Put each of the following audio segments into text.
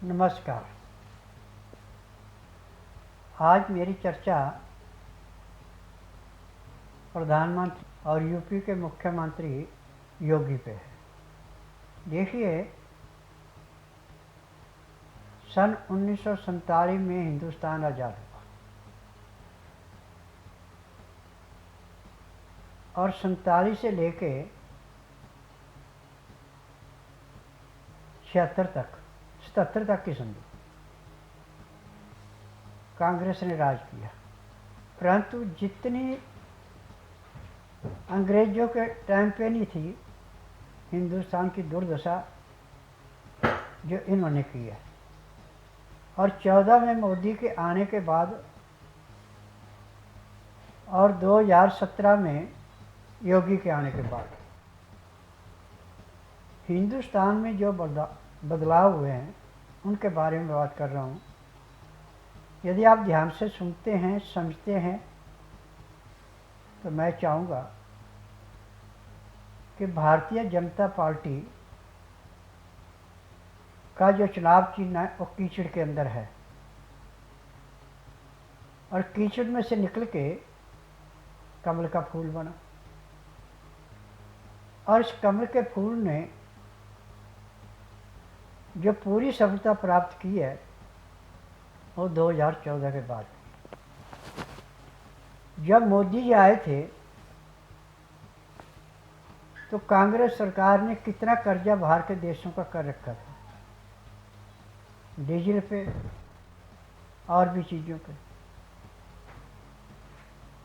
नमस्कार। आज मेरी चर्चा प्रधानमंत्री और यूपी के मुख्यमंत्री योगी पे है। देखिए, सन 1947 में हिंदुस्तान आज़ाद हुआ और 47 से लेके 77 तक की संधि कांग्रेस ने राज किया, परंतु जितनी अंग्रेजों के टाइम पे नहीं थी हिंदुस्तान की दुर्दशा जो इन्होंने की है। और 14 में मोदी के आने के बाद और 2017 में योगी के आने के बाद हिंदुस्तान में जो बदलाव हुए हैं उनके बारे में बात कर रहा हूँ। यदि आप ध्यान से सुनते हैं, समझते हैं, तो मैं चाहूँगा कि भारतीय जनता पार्टी का जो चुनाव चिन्ह है वो कीचड़ के अंदर है और कीचड़ में से निकल के कमल का फूल बना और इस कमल के फूल ने जो पूरी सफलता प्राप्त की है वो 2014 के बाद। जब मोदी जी आए थे तो कांग्रेस सरकार ने कितना कर्जा बाहर के देशों का कर रखा था, डीजल पे और भी चीज़ों पे।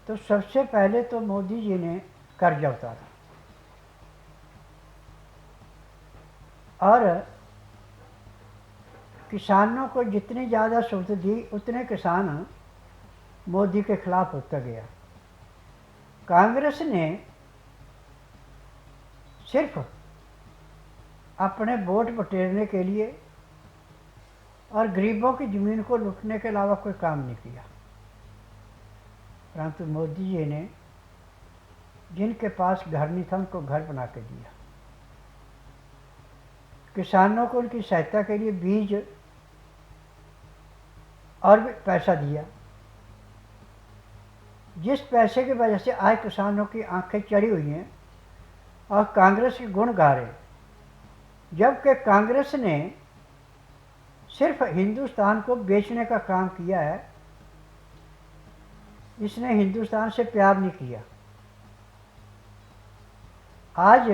तो सबसे पहले तो मोदी जी ने कर्जा उतारा और किसानों को जितनी ज़्यादा सुविधा दी उतने किसान मोदी के खिलाफ होता गया। कांग्रेस ने सिर्फ अपने वोट बटेरने के लिए और गरीबों की ज़मीन को लूटने के अलावा कोई काम नहीं किया, परंतु मोदी जी ने जिनके पास घर नहीं था उनको घर बना के दिया, किसानों को उनकी सहायता के लिए बीज और भी पैसा दिया, जिस पैसे की वजह से आज किसानों की आंखें चढ़ी हुई हैं और कांग्रेस के गुण गा रहे। जबकि कांग्रेस ने सिर्फ हिंदुस्तान को बेचने का काम किया है, इसने हिंदुस्तान से प्यार नहीं किया। आज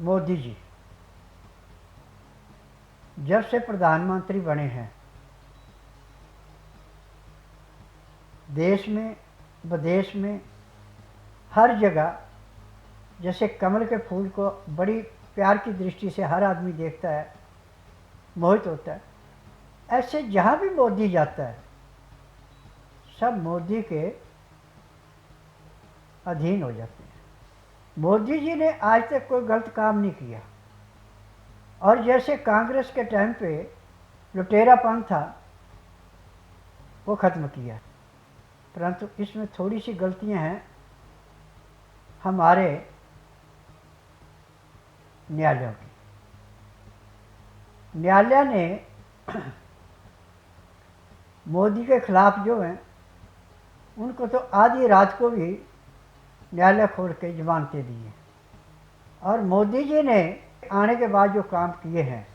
मोदी जी जब से प्रधानमंत्री बने हैं, देश में विदेश में हर जगह जैसे कमल के फूल को बड़ी प्यार की दृष्टि से हर आदमी देखता है, मोहित होता है, ऐसे जहाँ भी मोदी जाता है सब मोदी के अधीन हो जाते हैं। मोदी जी ने आज तक कोई गलत काम नहीं किया और जैसे कांग्रेस के टाइम पे लुटेरापन था वो ख़त्म किया, परंतु इसमें थोड़ी सी गलतियां हैं हमारे न्यायालयों की। न्यायालय ने मोदी के खिलाफ जो हैं उनको तो आधी रात को भी न्यायालय खोल के जमानतें दी हैं और मोदी जी ने आने के बाद जो काम किए हैं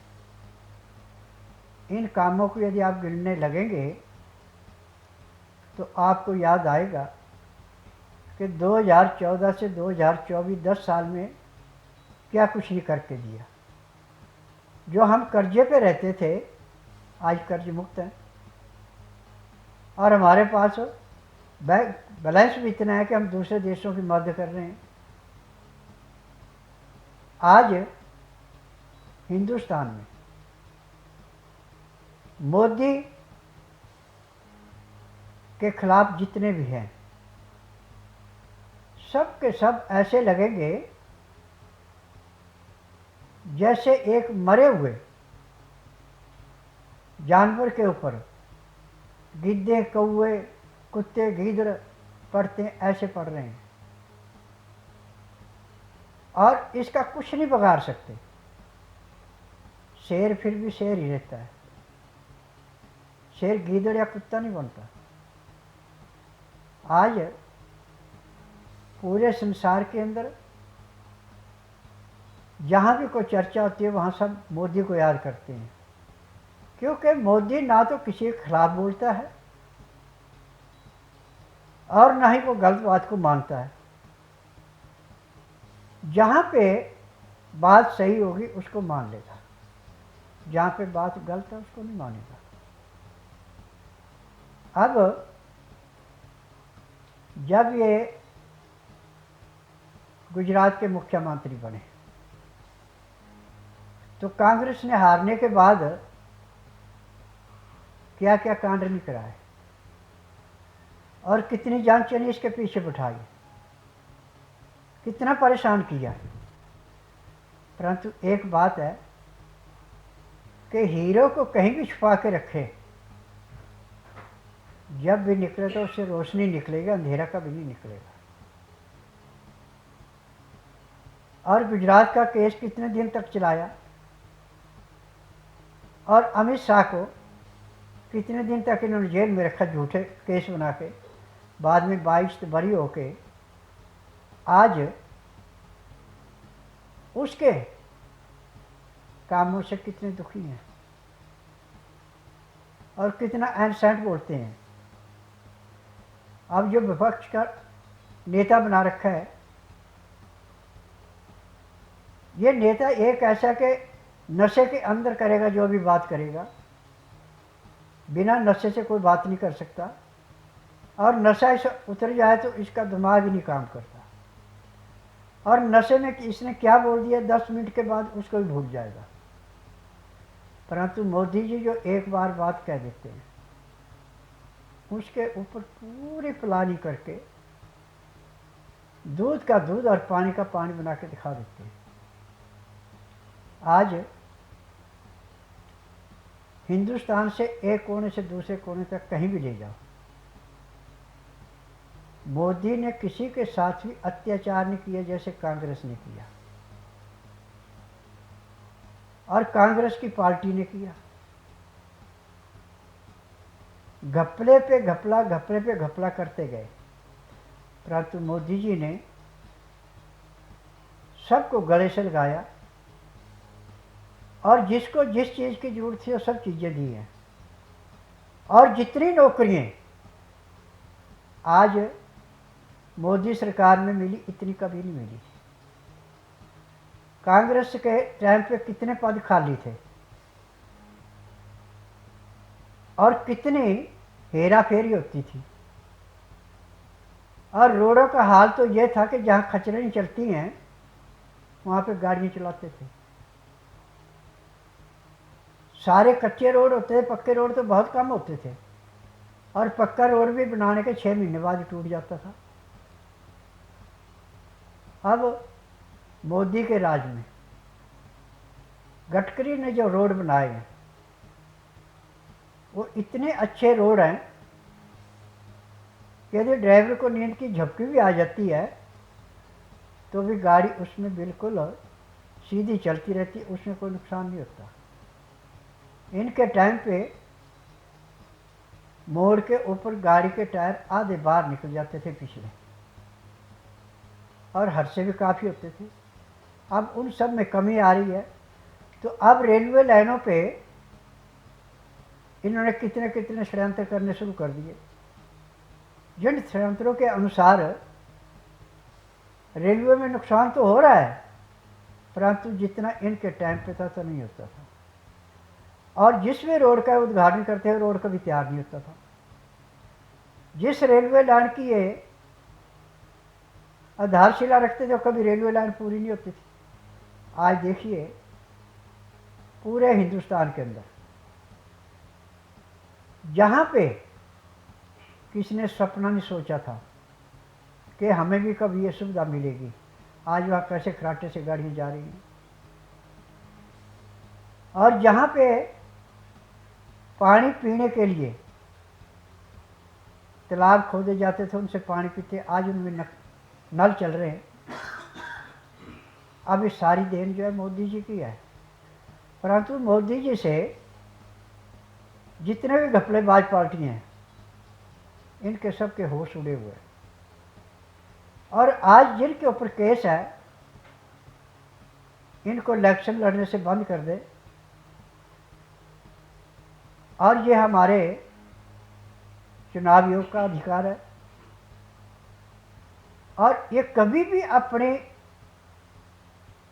इन कामों को यदि आप गिनने लगेंगे तो आपको याद आएगा कि 2014 से 2024 10 साल में क्या कुछ नहीं करके दिया। जो हम कर्जे पे रहते थे आज कर्ज मुक्त हैं और हमारे पास बैलेंस भी इतना है कि हम दूसरे देशों की मदद कर रहे हैं। आज हिंदुस्तान में मोदी के खिलाफ जितने भी हैं सब के सब ऐसे लगेंगे जैसे एक मरे हुए जानवर के ऊपर गिद्धे, कौवे, कुत्ते, गीदड़ पड़ते ऐसे पड़ रहे हैं और इसका कुछ नहीं बिगाड़ सकते। शेर फिर भी शेर ही रहता है, शेर गीदड़ या कुत्ता नहीं बनता। आज पूरे संसार के अंदर जहाँ भी कोई चर्चा होती है वहाँ सब मोदी को याद करते हैं, क्योंकि मोदी ना तो किसी के खिलाफ बोलता है और ना ही वो गलत बात को मानता है। जहाँ पे बात सही होगी उसको मान लेगा, जहाँ पे बात गलत है उसको नहीं मानेगा। अब जब ये गुजरात के मुख्यमंत्री बने तो कांग्रेस ने हारने के बाद क्या क्या कांड नहीं कराए और कितनी जान चली इसके पीछे बिठाई, कितना परेशान किया। परंतु एक बात है कि हीरो को कहीं भी छुपा के रखे, जब भी निकले तो उससे रोशनी निकलेगा, अंधेरा कभी नहीं निकलेगा। और गुजरात का केस कितने दिन तक चलाया और अमित शाह को कितने दिन तक इन्होंने जेल में रखा झूठे केस बना के, बाद में 22 बरी होके आज उसके कामों से कितने दुखी हैं और कितना एनसेंट बोलते हैं। अब जो विपक्ष का नेता बना रखा है, ये नेता एक ऐसा के नशे के अंदर करेगा जो भी बात करेगा, बिना नशे से कोई बात नहीं कर सकता, और नशा इस उतर जाए तो इसका दिमाग ही नहीं काम करता, और नशे में इसने क्या बोल दिया 10 मिनट के बाद उसको भी भूल जाएगा। परंतु मोदी जी जो एक बार बात कह देते हैं उसके ऊपर पूरी प्लानिंग करके दूध का दूध और पानी का पानी बना के दिखा देते हैं। आज हिंदुस्तान से एक कोने से दूसरे कोने तक कहीं भी ले जाओ, मोदी ने किसी के साथ भी अत्याचार नहीं किया जैसे कांग्रेस ने किया और कांग्रेस की पार्टी ने किया। घपले पे घपला, घपले पे घपला करते गए, परंतु मोदी जी ने सबको गले से लगाया और जिसको जिस चीज़ की जरूरत थी वो सब चीज़ें दी हैं। और जितनी नौकरियां आज मोदी सरकार में मिली इतनी कभी नहीं मिली। कांग्रेस के टाइम पे कितने पद खाली थे और कितनी हेरा फेरी होती थी, और रोडों का हाल तो ये था कि जहाँ खचरे नहीं चलती हैं वहाँ पे गाड़ियाँ चलाते थे। सारे कच्चे रोड होते थे, पक्के रोड तो बहुत कम होते थे, और पक्का रोड भी बनाने के 6 महीने बाद टूट जाता था। अब मोदी के राज में गडकरी ने जो रोड बनाए हैं वो इतने अच्छे रोड हैं कि यदि ड्राइवर को नींद की झपकी भी आ जाती है तो भी गाड़ी उसमें बिल्कुल सीधी चलती रहती है, उसमें कोई नुकसान नहीं होता। इनके टाइम पे मोड़ के ऊपर गाड़ी के टायर आधे बाहर निकल जाते थे पिछले, और हादसे भी काफ़ी होते थे। अब उन सब में कमी आ रही है, तो अब रेलवे लाइनों पे इन्होंने कितने कितने षड्यंत्र करने शुरू कर दिए, जिन षड्यंत्रों के अनुसार रेलवे में नुकसान तो हो रहा है परंतु जितना इनके टाइम पे था तो नहीं होता था, और जिस भी रोड का उद्घाटन करते हैं रोड कभी तैयार नहीं होता था। जिस रेलवे लाइन की ये आधारशिला रखते थे कभी रेलवे लाइन पूरी नहीं होती थी। आज देखिए पूरे हिंदुस्तान के अंदर जहाँ पे किसी ने सपना नहीं सोचा था कि हमें भी कभी ये सुविधा मिलेगी, आज वहाँ कैसे खराटे से गाड़ियाँ जा रही हैं। और जहाँ पे पानी पीने के लिए तालाब खोदे जाते थे उनसे पानी पीते, आज उनमें नल चल रहे हैं। अब ये सारी देन जो है मोदी जी की है। परंतु मोदी जी से जितने भी घपलेबाज पार्टी हैं, इनके सब के होश उड़े हुए हैं। और आज जिनके ऊपर केस है, इनको इलेक्शन लड़ने से बंद कर दे, और ये हमारे चुनाव आयोग का अधिकार है। और ये कभी भी अपने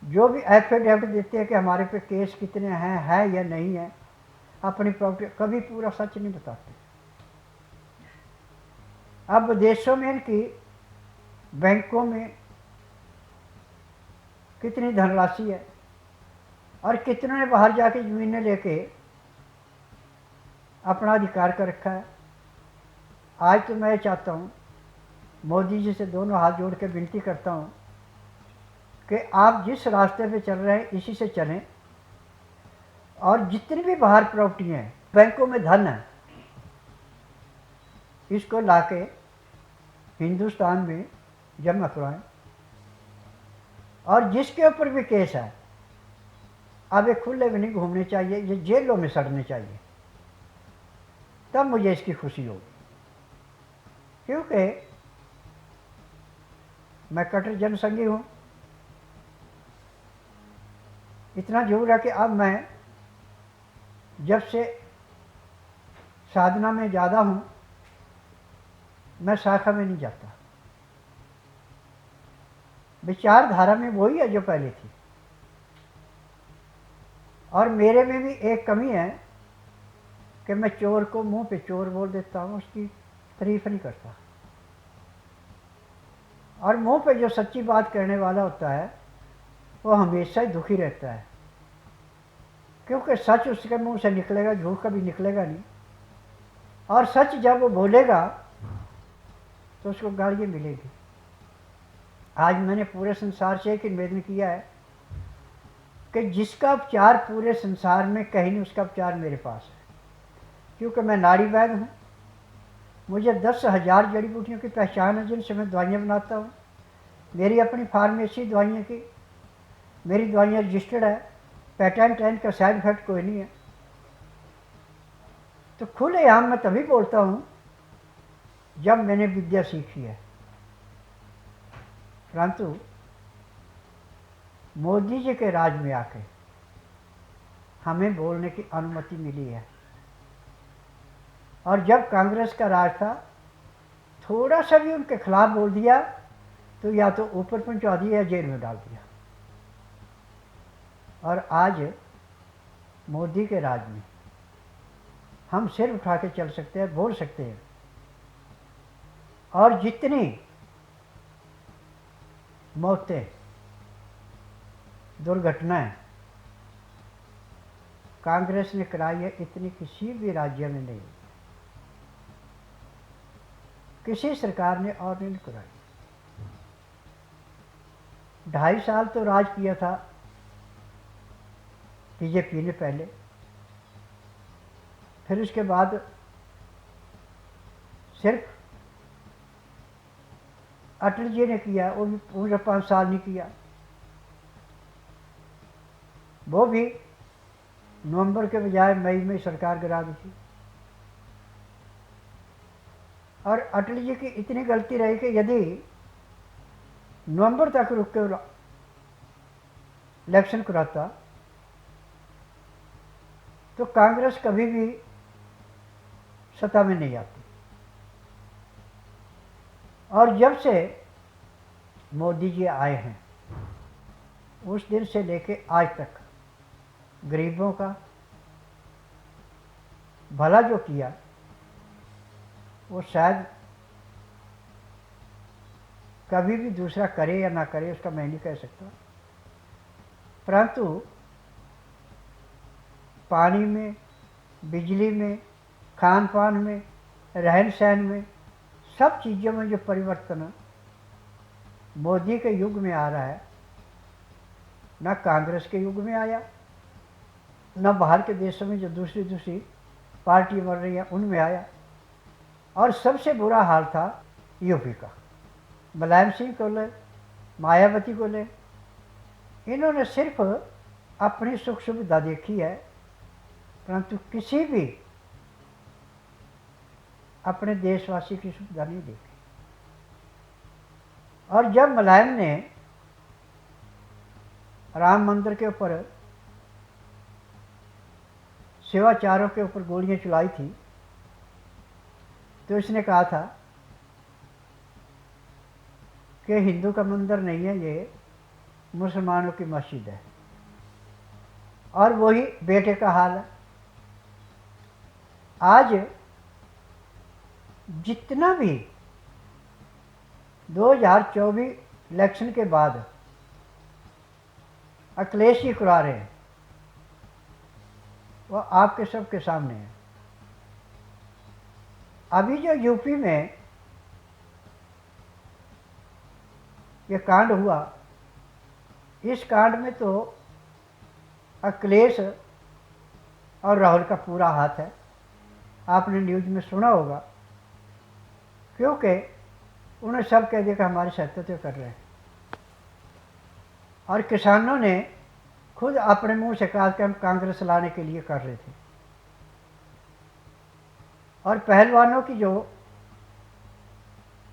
जो भी एफिडेविट देते हैं कि हमारे पे केस कितने हैं, है या नहीं है, अपनी प्रॉपर्टी कभी पूरा सच नहीं बताते। अब विदेशों में इनकी बैंकों में कितनी धनराशि है, और कितनों ने बाहर जाके ज़मीनें लेके अपना अधिकार कर रखा है। आज तो मैं चाहता हूँ, मोदी जी से दोनों हाथ जोड़ के विनती करता हूँ कि आप जिस रास्ते पे चल रहे हैं इसी से चलें, और जितनी भी बाहर प्रॉपर्टी हैं, बैंकों में धन है, इसको लाके हिंदुस्तान में जमा करवाएं। और जिसके ऊपर भी केस है, अब ये खुले में नहीं घूमने चाहिए, ये जेलों में सड़ने चाहिए, तब मुझे इसकी खुशी होगी। क्योंकि मैं कट्टर जनसंघी हूँ। इतना जरूर है कि अब मैं जब से साधना में ज़्यादा हूँ, मैं शाखा में नहीं जाता। विचारधारा में वही है जो पहले थी। और मेरे में भी एक कमी है कि मैं चोर को मुंह पे चोर बोल देता हूँ, उसकी तारीफ नहीं करता। और मुंह पे जो सच्ची बात कहने वाला होता है, वो हमेशा ही दुखी रहता है, क्योंकि सच उसके मुंह से निकलेगा, झूठ कभी निकलेगा नहीं। और सच जब वो बोलेगा तो उसको गालियाँ मिलेगी। आज मैंने पूरे संसार से एक निवेदन किया है कि जिसका उपचार पूरे संसार में कहीं नहीं, उसका उपचार मेरे पास है। क्योंकि मैं नाड़ी वैद्य हूँ, मुझे 10,000 जड़ी बूटियों की पहचान है जिनसे मैं दवाइयाँ बनाता हूँ। मेरी अपनी फार्मेसी दवाइयों की, मेरी दवाइयाँ रजिस्टर्ड है, पेटेंट है, इनका साइड इफेक्ट कोई नहीं है। तो खुलेआम मैं तभी बोलता हूँ जब मैंने विद्या सीखी है। परंतु मोदी जी के राज में आके हमें बोलने की अनुमति मिली है। और जब कांग्रेस का राज था, थोड़ा सा भी उनके खिलाफ बोल दिया तो या तो ऊपर पहुंचा दिया या जेल में डाल दिया। और आज मोदी के राज में हम सिर उठा के चल सकते हैं, बोल सकते हैं। और जितनी मौतें, दुर्घटनाएं कांग्रेस ने कराई है, इतनी किसी भी राज्य में नहीं, किसी सरकार ने और नहीं कराई। 2.5 साल तो राज किया था बीजेपी ने पहले, फिर उसके बाद सिर्फ अटल जी ने किया, वो भी पूरे 5 साल नहीं किया। वो भी नवंबर के बजाय मई में सरकार गिरा दी थी। और अटल जी की इतनी गलती रही कि यदि नवंबर तक रुक के इलेक्शन कराता तो कांग्रेस कभी भी सत्ता में नहीं आती। और जब से मोदी जी आए हैं, उस दिन से लेके आज तक गरीबों का भला जो किया, वो शायद कभी भी दूसरा करे या ना करे, उसका मैं नहीं कह सकता। परंतु पानी में, बिजली में, खान पान में, रहन सहन में, सब चीज़ों में जो परिवर्तन मोदी के युग में आ रहा है, ना कांग्रेस के युग में आया, ना बाहर के देशों में जो दूसरी पार्टी बन रही है उनमें आया। और सबसे बुरा हाल था यूपी का। मुलायम सिंह को ले, मायावती को ले, इन्होंने सिर्फ अपनी सुख सुविधा देखी है, परंतु किसी भी अपने देशवासी की सुविधा नहीं देखी। और जब मुलायम ने राम मंदिर के ऊपर सेवाचारों के ऊपर गोलियां चलाई थी, तो इसने कहा था कि हिंदू का मंदिर नहीं है, ये मुसलमानों की मस्जिद है। और वही बेटे का हाल है। आज जितना भी 2024 इलेक्शन के बाद अखिलेश जी करा रहे हैं, वो आपके सबके सामने है। अभी जो यूपी में ये कांड हुआ, इस कांड में तो अखिलेश और राहुल का पूरा हाथ है। आपने न्यूज़ में सुना होगा, क्योंकि उन्हें सब कह दिया कि हमारी सत्ता कर रहे हैं। और किसानों ने खुद अपने मुंह से कहा कि हम कांग्रेस लाने के लिए कर रहे थे। और पहलवानों की जो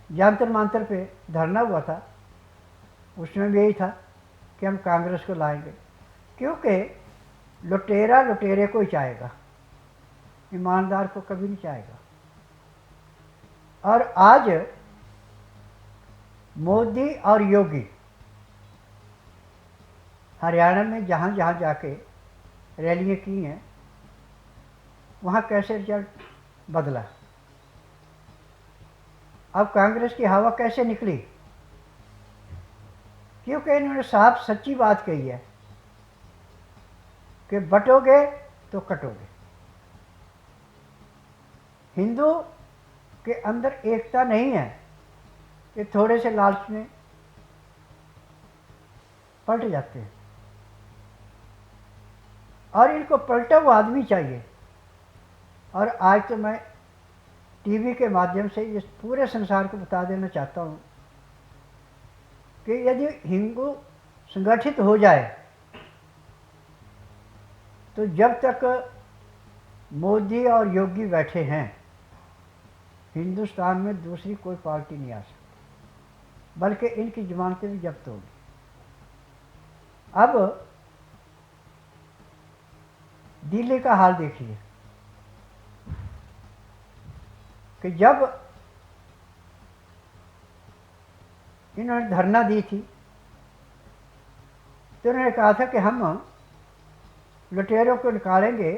जंतर मंतर पे धरना हुआ था, उसमें भी यही था कि हम कांग्रेस को लाएंगे, क्योंकि लुटेरा लुटेरे को ही चाहेगा, ईमानदार को कभी नहीं चाहेगा। और आज मोदी और योगी हरियाणा में जहाँ जहाँ जाके रैलियाँ की हैं, वहाँ कैसे रिजल्ट बदला। अब कांग्रेस की हवा कैसे निकली, क्योंकि इन्होंने साफ सच्ची बात कही है कि बटोगे तो कटोगे। हिंदू के अंदर एकता नहीं है, कि थोड़े से लालच में पलट जाते हैं। और इनको पलटा हुआ आदमी चाहिए। और आज तो मैं टीवी के माध्यम से इस पूरे संसार को बता देना चाहता हूँ कि यदि हिंदू संगठित हो जाए, तो जब तक मोदी और योगी बैठे हैं, हिंदुस्तान में दूसरी कोई पार्टी नहीं आ सकती, बल्कि इनकी जमानतें भी जब्त होगी। अब दिल्ली का हाल देखिए कि जब इन्होंने धरना दी थी, तो उन्होंने कहा था कि हम लुटेरों को निकालेंगे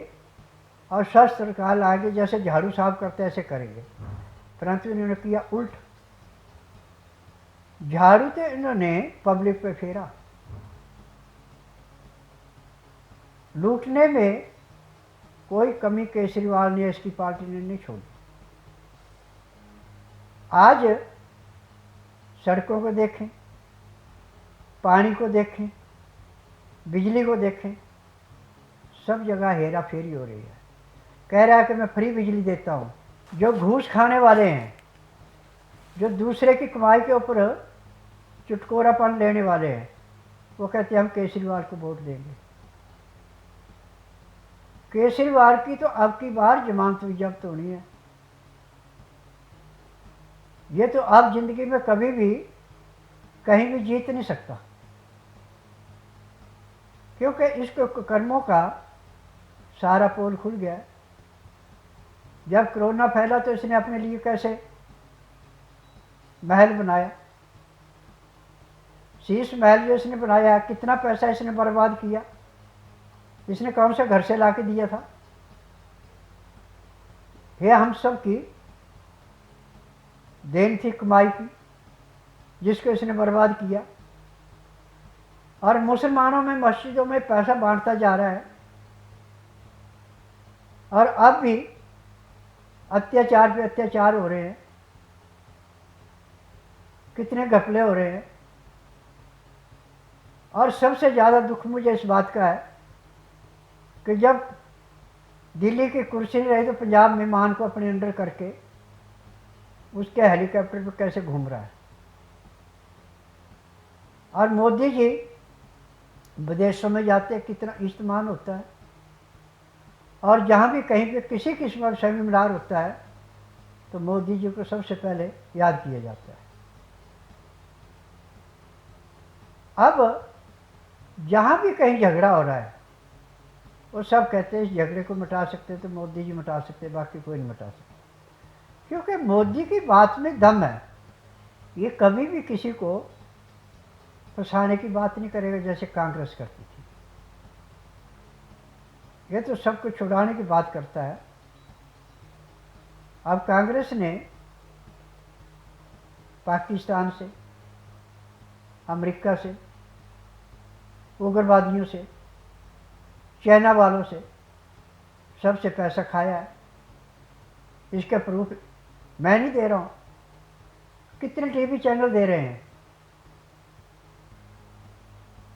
और शस्त्र निकाल लाएंगे, जैसे झाड़ू साफ करते ऐसे करेंगे। परंतु इन्होंने किया उल्ट। झाड़ू तो इन्होंने पब्लिक पे फेरा। लूटने में कोई कमी केजरीवाल ने, इसकी पार्टी ने नहीं छोड़ी। आज सड़कों को देखें, पानी को देखें, बिजली को देखें, सब जगह हेरा फेरी हो रही है। कह रहा है कि मैं फ्री बिजली देता हूँ। जो घूस खाने वाले हैं, जो दूसरे की कमाई के ऊपर चुटकोरापन लेने वाले हैं, वो कहते हैं हम केजरीवाल को वोट देंगे। केजरीवाल की तो अब की बार जमानत भी जब्त होनी है। ये तो अब जिंदगी में कभी भी कहीं भी जीत नहीं सकता, क्योंकि इसको कर्मों का सारा पोल खुल गया। जब कोरोना फैला तो इसने अपने लिए कैसे महल बनाया, शीश महल जो इसने बनाया, कितना पैसा इसने बर्बाद किया। इसने कौन से घर से ला के दिया था? यह हम सब की देन थी, कमाई की, जिसको इसने बर्बाद किया। और मुसलमानों में मस्जिदों में पैसा बांटता जा रहा है। और अब भी अत्याचार पे अत्याचार हो रहे हैं, कितने घपले हो रहे हैं। और सबसे ज़्यादा दुख मुझे इस बात का है कि जब दिल्ली की कुर्सी नहीं रही, तो पंजाब मेहमान को अपने अंडर करके उसके हेलीकॉप्टर पर कैसे घूम रहा है। और मोदी जी विदेशों में जाते कितना इस्तेमाल होता है, और जहाँ भी कहीं पे किसी किस्म का सेमिनार होता है तो मोदी जी को सबसे पहले याद किया जाता है। अब जहाँ भी कहीं झगड़ा हो रहा है वो सब कहते हैं इस झगड़े को मिटा सकते तो मोदी जी मिटा सकते, बाकी कोई नहीं मिटा सकता, क्योंकि मोदी की बात में दम है। ये कभी भी किसी को फंसाने की बात नहीं करेगा जैसे कांग्रेस करती थी। ये तो सबको छुड़ाने की बात करता है। अब कांग्रेस ने पाकिस्तान से, अमेरिका से, उग्रवादियों से, चाइना वालों से सबसे पैसा खाया है। इसका प्रूफ मैं नहीं दे रहा हूँ, कितने टीवी चैनल दे रहे हैं,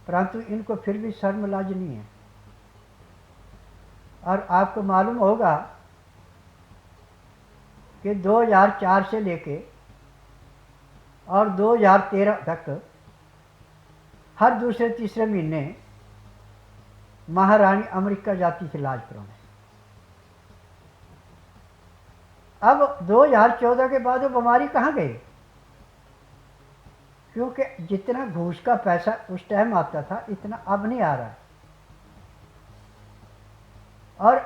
परंतु इनको फिर भी शर्म लाज नहीं है। और आपको मालूम होगा कि 2004 से लेके और 2013 तक हर दूसरे तीसरे महीने महारानी अमेरिका जाती थी इलाज कराने। अब 2014 के बाद वो बीमारी कहाँ गई? क्योंकि जितना घूस का पैसा उस टाइम आता था इतना अब नहीं आ रहा है, और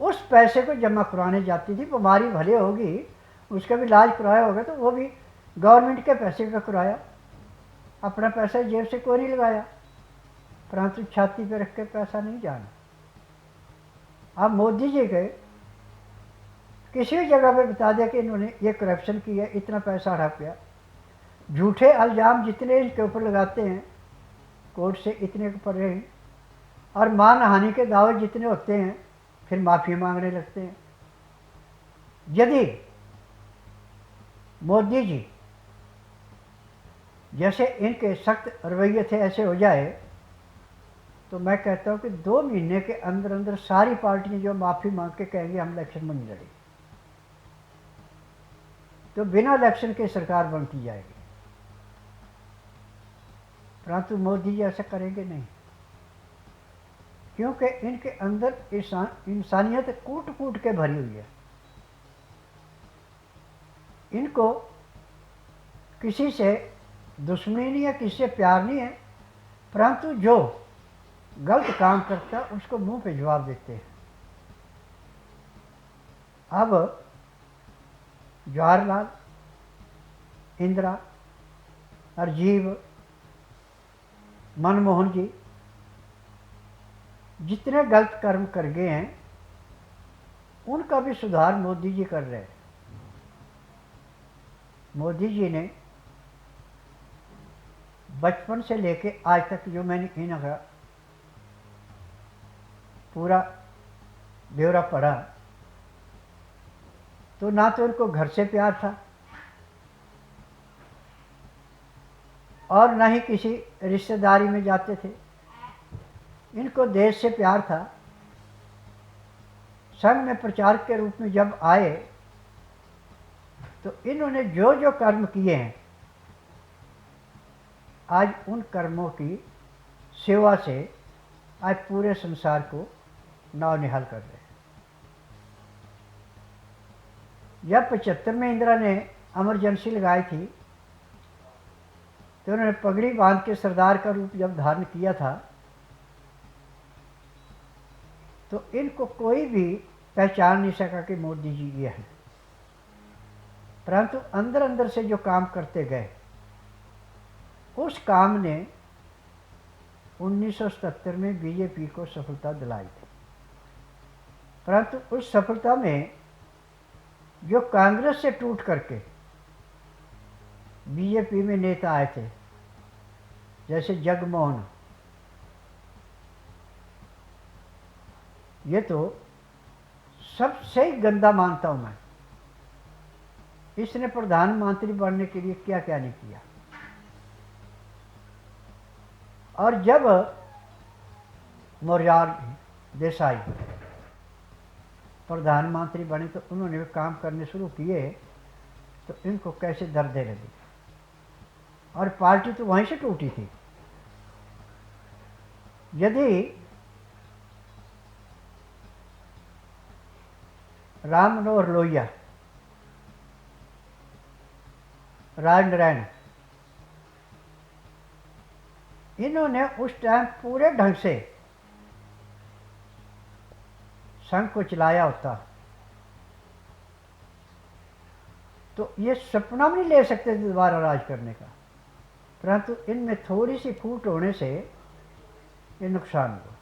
उस पैसे को जमा कराने जाती थी। बीमारी भले होगी, उसका भी इलाज कराया होगा तो वो भी गवर्नमेंट के पैसे का कराया, अपना पैसा जेब से कोई नहीं लगाया, परंतु छाती पे रख के पैसा नहीं जाना। अब मोदी जी के किसी भी जगह पे बता दिया कि इन्होंने ये करप्शन किया, इतना पैसा हड़प गया, झूठे इल्ज़ाम जितने इनके ऊपर लगाते हैं कोर्ट से इतने के पड़े हैं, और मानहानि के दावे जितने होते हैं फिर माफ़ी मांगने लगते हैं। यदि मोदी जी जैसे इनके सख्त रवैये थे ऐसे हो जाए तो मैं कहता हूँ कि 2 महीने के अंदर अंदर सारी पार्टियां जो माफ़ी मांग के कहेंगे हम इलेक्शन में नहीं लड़ेंगे, तो बिना इलेक्शन के सरकार बनती जाएगी। परंतु मोदी जी ऐसा करेंगे नहीं, क्योंकि इनके अंदर इंसानियत कूट कूट के भरी हुई है। इनको किसी से दुश्मनी नहीं है, किसी से प्यार नहीं है, परंतु जो गलत काम करता है उसको मुंह पे जवाब देते हैं। अब जवाहरलाल, इंदिरा, राजीव, मनमोहन जी जितने गलत कर्म कर गए हैं उनका भी सुधार मोदी जी कर रहे हैं। मोदी जी ने बचपन से लेके आज तक जो मैंने इनका पूरा ब्यौरा पढ़ा, तो ना तो उनको घर से प्यार था और ना ही किसी रिश्तेदारी में जाते थे। इनको देश से प्यार था। संघ में प्रचारक के रूप में जब आए तो इन्होंने जो जो कर्म किए हैं आज उन कर्मों की सेवा से आज पूरे संसार को नाव निहाल कर रहे हैं। जब 75 में इंदिरा ने इमरजेंसी लगाई थी तो उन्होंने पगड़ी बांध के सरदार का रूप जब धारण किया था तो इनको कोई भी पहचान नहीं सका कि मोदी जी ये हैं, परंतु अंदर अंदर से जो काम करते गए उस काम ने 1977 में बीजेपी को सफलता दिलाई थी। परंतु उस सफलता में जो कांग्रेस से टूट करके बीजेपी में नेता आए थे जैसे जगमोहन, ये तो सबसे ही गंदा मानता हूं मैं। इसने प्रधानमंत्री बनने के लिए क्या क्या नहीं किया। और जब मोरारजी देसाई प्रधानमंत्री बने तो उन्होंने काम करने शुरू किए तो इनको कैसे दर्द लगी, और पार्टी तो वहीं से टूटी थी। यदि राम मनोहर लोहिया, राजनारायण, इन्होंने उस टाइम पूरे ढंग से संघ को चलाया होता तो ये सपना भी नहीं ले सकते थे दोबारा राज करने का, परंतु इनमें थोड़ी सी फूट होने से ये नुकसान हुआ।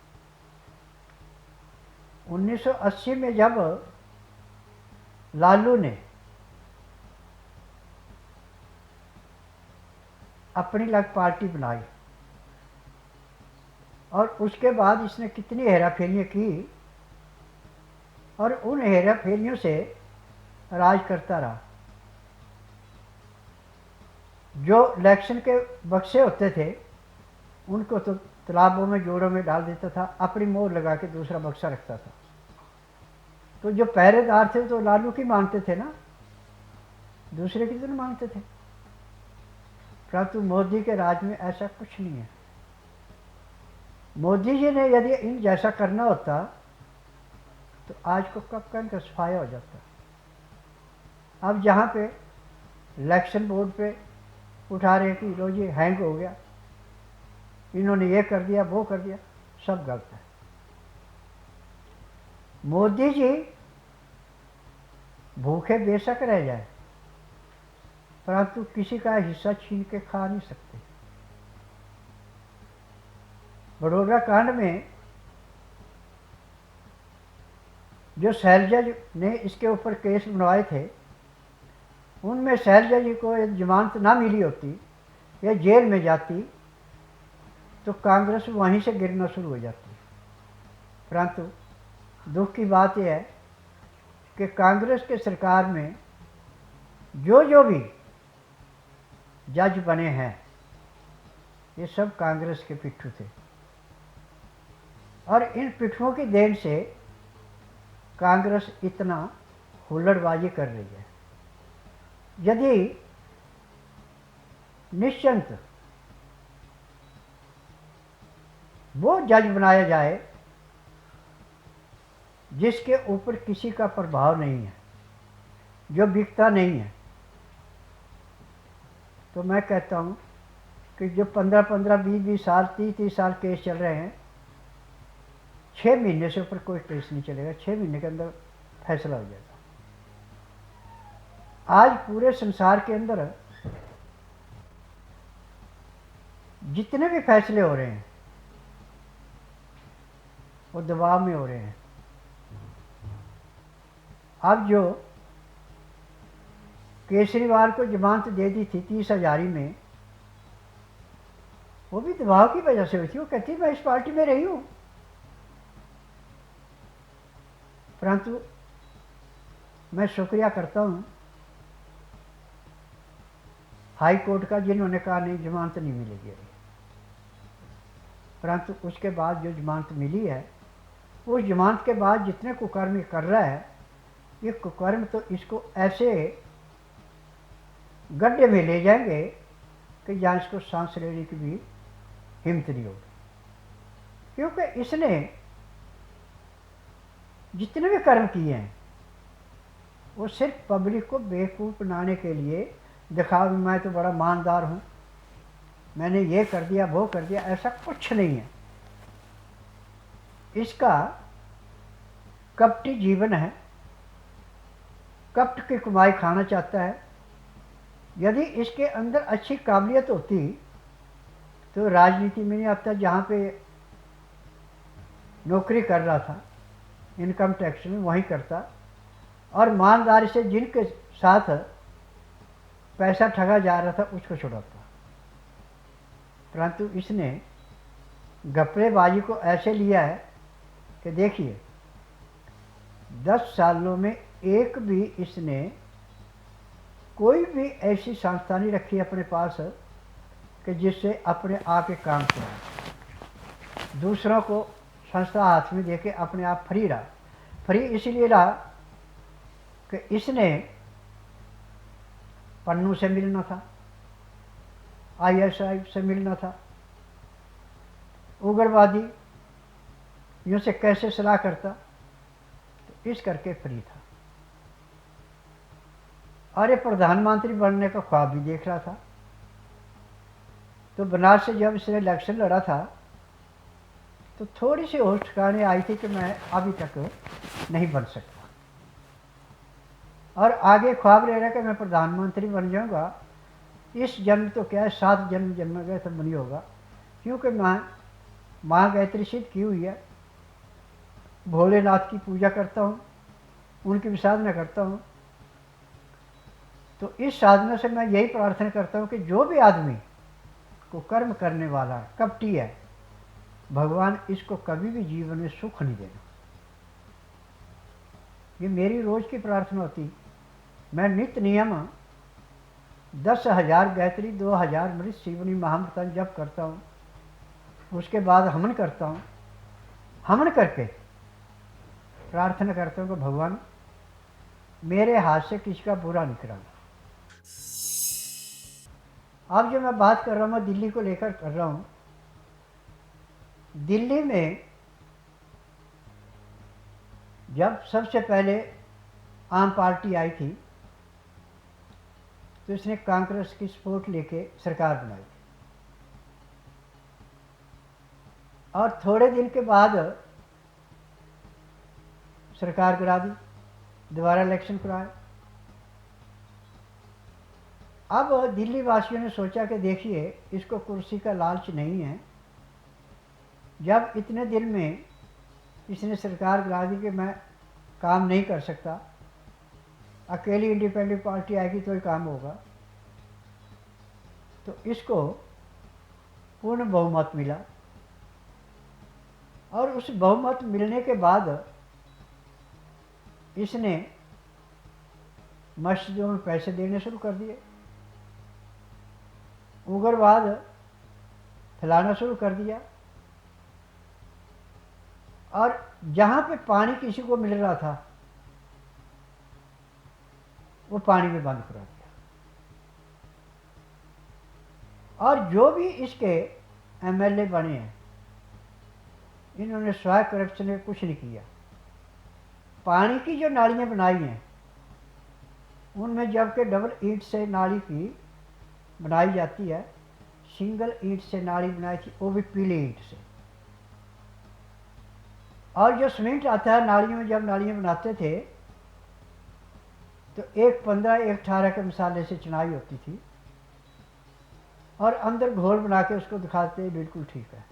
1980 में जब लालू ने अपनी अलग पार्टी बनाई और उसके बाद इसने कितनी हेराफेरियाँ की और उन हेराफेरियों से राज करता रहा। जो इलेक्शन के बक्से होते थे उनको तो तालाबों में जोड़ों में डाल देता था, अपनी मोहर लगा के दूसरा बक्सा रखता था। तो जो पहरेदार थे तो लालू की मांगते थे ना, दूसरे की तो नहीं मांगते थे। परंतु मोदी के राज में ऐसा कुछ नहीं है। मोदी जी ने यदि इन जैसा करना होता तो आज को कब का इनका सफाया हो जाता। अब जहाँ पे इलेक्शन बोर्ड पे उठा रहे कि लो जी हैंग हो गया, इन्होंने ये कर दिया वो कर दिया, सब गलत है। मोदी जी भूखे बेशक रह जाए परंतु किसी का हिस्सा छीन के खा नहीं सकते। बड़ौदा कांड में जो शैलजा ने इसके ऊपर केस बनवाए थे, उनमें शैलजा जी को एक जमानत ना मिली होती या जेल में जाती तो कांग्रेस वहीं से गिरना शुरू हो जाती। परंतु दुख की बात यह है कि कांग्रेस के सरकार में जो भी जज बने हैं ये सब कांग्रेस के पिट्ठू थे और इन पिट्ठुओं की देन से कांग्रेस इतना हुल्लड़बाजी कर रही है। यदि निश्चिंत वो जज बनाया जाए जिसके ऊपर किसी का प्रभाव नहीं है, जो बिकता नहीं है, तो मैं कहता हूँ कि जो 15-15, 20-20 साल, 30-30 साल केस चल रहे हैं, 6 महीने से ऊपर कोई केस नहीं चलेगा। 6 महीने के अंदर फैसला हो जाएगा। आज पूरे संसार के अंदर जितने भी फैसले हो रहे हैं वो दबाव में हो रहे हैं। अब जो केजरीवाल को जमानत दे दी थी 30,000 में, वो भी दबाव की वजह से हुई थी। वो कहती मैं इस पार्टी में रही हूँ, परंतु मैं शुक्रिया करता हूँ हाई कोर्ट का, जिन्होंने कहा नहीं जमानत नहीं मिलेगी अभी। परंतु उसके बाद जो जमानत मिली है, उस जमानत के बाद जितने कुकर्म कर रहा है, ये कुकर्म तो इसको ऐसे गड्ढे में ले जाएंगे कि जहाँ इसको सांस लेने की भी हिम्मत नहीं होगी। क्योंकि इसने जितने भी कर्म किए हैं वो सिर्फ पब्लिक को बेवकूफ़ बनाने के लिए दिखावा, मैं तो बड़ा ईमानदार हूँ, मैंने ये कर दिया वो कर दिया। ऐसा कुछ नहीं है। इसका कपटी जीवन है, कपट की कमाई खाना चाहता है। यदि इसके अंदर अच्छी काबिलियत होती तो राजनीति में नहीं आता। जहाँ पे नौकरी कर रहा था इनकम टैक्स में, वहीं करता और ईमानदारी से जिनके साथ पैसा ठगा जा रहा था उसको छुड़ाता। परंतु इसने गप्पेबाजी को ऐसे लिया है कि देखिए 10 सालों में एक भी इसने कोई भी ऐसी संस्था नहीं रखी अपने पास कि जिससे अपने आप एक काम चलाए। दूसरों को संस्था हाथ में देके अपने आप फ्री रहा। फ्री इसलिए रहा कि इसने पन्नू से मिलना था, ISI से मिलना था, उग्रवादी यूँ से कैसे सलाह करता, तो इस करके फ्री था। और ये प्रधानमंत्री बनने का ख्वाब भी देख रहा था। तो बनारस से जब इसने इलेक्शन लड़ा था तो थोड़ी सी होश ठिकाने आई थी कि मैं अभी तक नहीं बन सकता, और आगे ख्वाब ले रहा कि मैं प्रधानमंत्री बन जाऊंगा। इस जन्म तो क्या है, 7 जन्म जन्म गए तो नहीं होगा, क्योंकि मैं माँ गायत्री सिद्ध की हुई है, भोलेनाथ की पूजा करता हूँ, उनकी भी साधना करता हूँ। तो इस साधना से मैं यही प्रार्थना करता हूँ कि जो भी आदमी को कर्म करने वाला कपटी है, भगवान इसको कभी भी जीवन में सुख नहीं देना। ये मेरी रोज़ की प्रार्थना होती। मैं नित्य नियम 10,000 गायत्री, 2,000 मृत शिवनी महामृतन जप करता हूँ। उसके बाद हवन करता हूँ। हवन करके प्रार्थना करता हूँ कि भगवान मेरे हाथ से किसी का बुरा नहीं कराना। अब जो मैं बात कर रहा हूँ, मैं दिल्ली को लेकर कर रहा हूँ। दिल्ली में जब सबसे पहले आम पार्टी आई थी तो इसने कांग्रेस की सपोर्ट लेके सरकार बनाई थी, और थोड़े दिन के बाद सरकार गिरा दी, दोबारा इलेक्शन कराए। अब दिल्ली वासियों ने सोचा कि देखिए, इसको कुर्सी का लालच नहीं है। जब इतने दिन में इसने सरकार गिरा दी कि मैं काम नहीं कर सकता, अकेली इंडिपेंडेंट पार्टी आएगी तो ही काम होगा, तो इसको पूर्ण बहुमत मिला। और उस बहुमत मिलने के बाद इसने मस्जिदों में पैसे देने शुरू कर दिए, उग्रवाद फैलाना शुरू कर दिया, और जहाँ पे पानी किसी को मिल रहा था वो पानी में बंद करा दिया। और जो भी इसके एमएलए बने हैं, इन्होंने स्वाय करप्शन में कुछ नहीं किया। पानी की जो नालियाँ बनाई हैं उनमें जबकि डबल ईंट से नाली की बनाई जाती है, सिंगल ईंट से नाली बनाई थी, वो भी पीली ईंट से। और जो सीमेंट आता है नालियों में, जब नालियाँ बनाते थे तो एक 15 एक 18 के मसाले से चुनाई होती थी, और अंदर घोल बना के उसको दिखाते बिल्कुल ठीक है।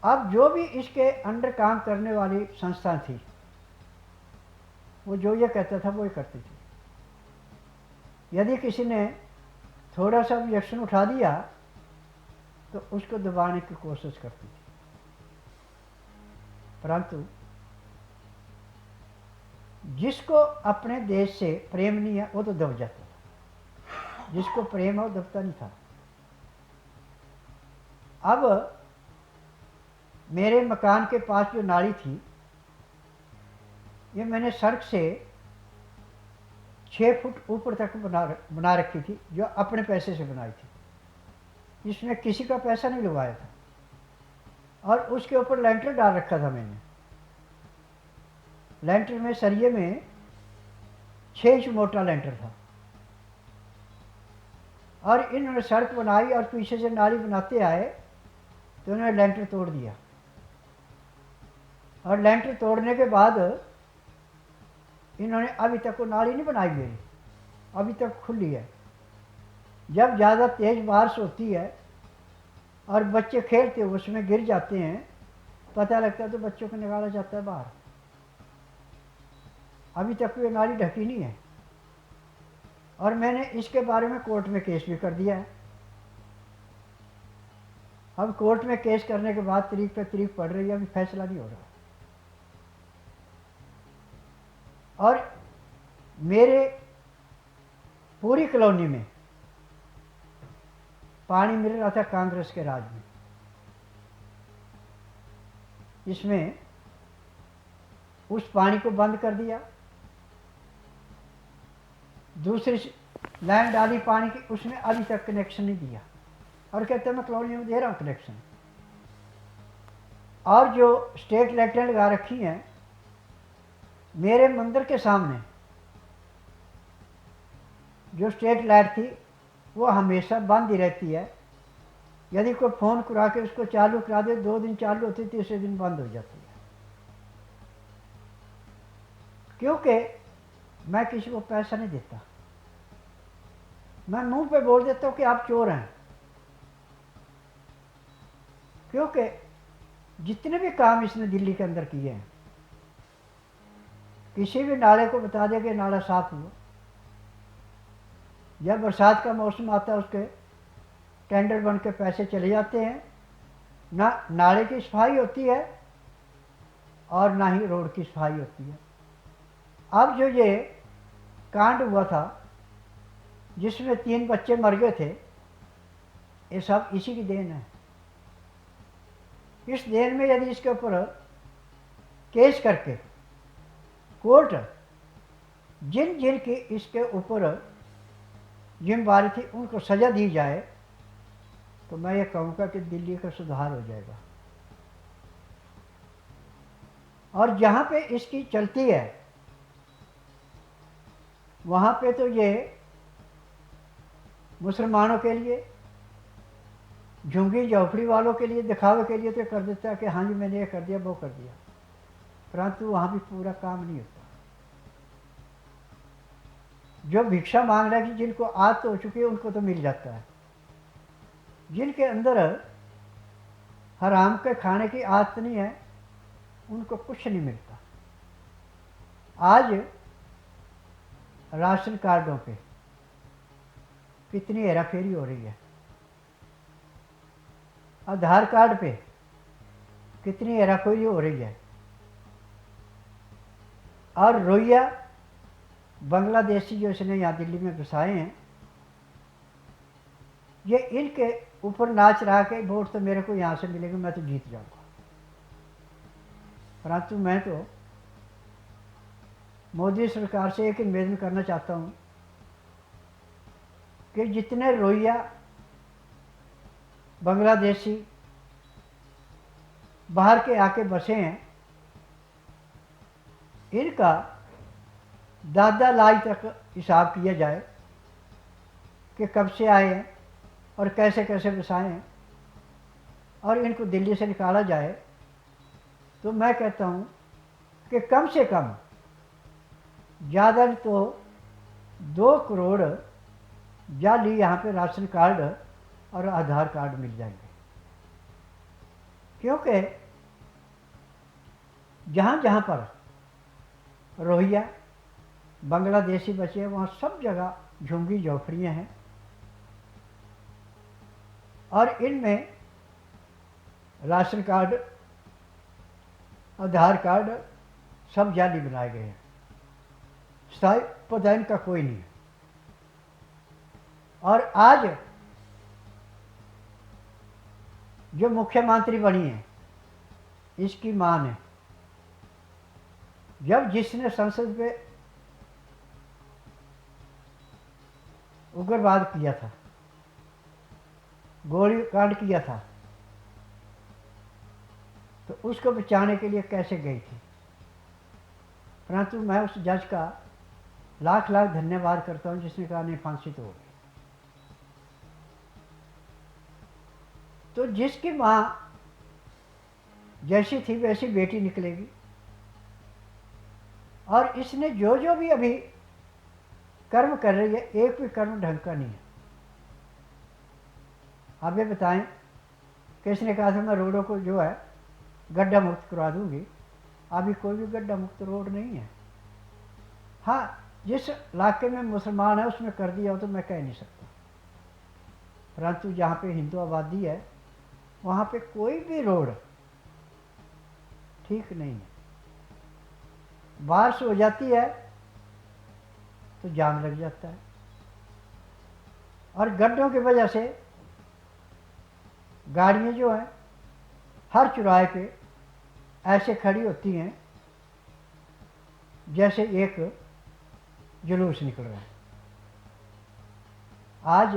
अब जो भी इसके अंडर काम करने वाली संस्था थी, वो जो ये कहता था वो ही करती थी। यदि किसी ने थोड़ा सा भी एक्शन उठा दिया तो उसको दबाने की कोशिश करती थी, परंतु जिसको अपने देश से प्रेम नहीं है वो तो दब जाता था, जिसको प्रेम है वो दबता नहीं था। अब मेरे मकान के पास जो नाली थी, ये मैंने सड़क से 6 फुट ऊपर तक बना रखी थी, जो अपने पैसे से बनाई थी, इसमें किसी का पैसा नहीं लगवाया था। और उसके ऊपर लेंटर डाल रखा था मैंने। लेंटर में सरिये में 6 इंच मोटा लेंटर था, और इन्होंने सड़क बनाई और पीछे से नाली बनाते आए तो उन्होंने लेंटर तोड़ दिया। और लेंटर तोड़ने के बाद इन्होंने अभी तक वो नाली नहीं बनाई मेरी, अभी तक खुली है। जब ज़्यादा तेज़ बारिश होती है और बच्चे खेलते हुए उसमें गिर जाते हैं, पता लगता है तो बच्चों को निकाला जाता है बाहर। अभी तक ये नाली ढकी नहीं है, और मैंने इसके बारे में कोर्ट में केस भी कर दिया है। अब कोर्ट में केस करने के बाद तारीख पे तारीख पड़ रही है, अभी फैसला नहीं हो रहा। और मेरे पूरी कॉलोनी में पानी मिल रहा था कांग्रेस के राज में। इसमें उस पानी को बंद कर दिया, दूसरी लाइन डाली पानी की, उसमें अभी तक कनेक्शन नहीं दिया, और कहते हैं मैं कॉलोनी में दे रहा हूँ कनेक्शन। और जो स्ट्रीट लाइटें लगा रखी हैं मेरे मंदिर के सामने, जो स्ट्रीट लाइट थी वो हमेशा बंद ही रहती है। यदि कोई फ़ोन करा के उसको चालू करा दे, 2 दिन चालू होती, तीसरे दिन बंद हो जाती है। क्योंकि मैं किसी को पैसा नहीं देता, मैं मुंह पे बोल देता हूँ कि आप चोर हैं। क्योंकि जितने भी काम इसने दिल्ली के अंदर किए हैं, किसी भी नाले को बता दे कि नाला साफ हुआ, जब बरसात का मौसम आता है उसके टेंडर बन के पैसे चले जाते हैं, ना नाले की सफाई होती है और ना ही रोड की सफाई होती है। अब जो ये कांड हुआ था जिसमें 3 बच्चे मर गए थे, ये सब इसी की देन है। इस देन में यदि इसके ऊपर केस करके कोर्ट जिन जिन की इसके ऊपर जिम्मेदारी थी उनको सज़ा दी जाए, तो मैं ये कहूँगा कि दिल्ली का सुधार हो जाएगा। और जहाँ पे इसकी चलती है वहाँ पे तो ये मुसलमानों के लिए, झुंगी झोंपड़ी वालों के लिए, दिखावे के लिए तो कर देता है कि हाँ जी मैंने ये कर दिया वो कर दिया, परंतु वहाँ भी पूरा काम नहीं होता। जो भिक्षा मांग रहा है कि जिनको आदत हो चुकी है उनको तो मिल जाता है, जिनके अंदर हराम के खाने की आदत नहीं है उनको कुछ नहीं मिलता। आज राशन कार्डों पे कितनी हेराफेरी हो रही है, आधार कार्ड पे कितनी हेराफेरी हो रही है। और रोहिया बांग्लादेशी जो इसने यहाँ दिल्ली में घुसाए हैं, ये इनके ऊपर नाच रहा कि वोट तो मेरे को यहाँ से मिलेगा, मैं तो जीत जाऊँगा। परंतु मैं तो मोदी सरकार से एक निवेदन करना चाहता हूँ कि जितने रोहिया बांग्लादेशी बाहर के आके बसे हैं, इनका दादा लाज तक हिसाब किया जाए कि कब से आए हैं और कैसे कैसे बसाए हैं, और इनको दिल्ली से निकाला जाए। तो मैं कहता हूँ कि कम से कम ज़्यादा तो 2 करोड़ जाली यहाँ पे राशन कार्ड और आधार कार्ड मिल जाएंगे। क्योंकि जहाँ जहाँ पर रोहिया बांग्लादेशी बचे हैं वहाँ सब जगह झुंगी झोपड़ियाँ हैं, और इनमें राशन कार्ड आधार कार्ड सब जाली बनाए गए हैं, स्थायी पता इनका कोई नहीं है। और आज जो मुख्यमंत्री बनी है इसकी मां ने, जब जिसने संसद पे उग्रवाद किया था, गोली कांड किया था, तो उसको बचाने के लिए कैसे गई थी। परंतु मैं उस जज का लाख लाख धन्यवाद करता हूँ जिसने कहा नहीं फांसी तो हो गई। तो जिसकी माँ जैसी थी वैसी बेटी निकलेगी। और इसने जो जो भी अभी कर्म कर रही है, एक भी कर्म ढंग का नहीं है। आप ये बताएं कि इसने कहा था मैं रोडों को जो है गड्ढा मुक्त करवा दूंगी, अभी कोई भी गड्ढा मुक्त रोड नहीं है। हाँ, जिस इलाके में मुसलमान है उसमें कर दिया हो तो मैं कह नहीं सकता, परंतु जहाँ पे हिंदू आबादी है वहाँ पे कोई भी रोड ठीक नहीं है। बारिश हो जाती है तो जाम लग जाता है, और गड्ढों की वजह से गाड़ियाँ जो हैं हर चौराहे पे ऐसे खड़ी होती हैं जैसे एक जुलूस निकल रहा है। आज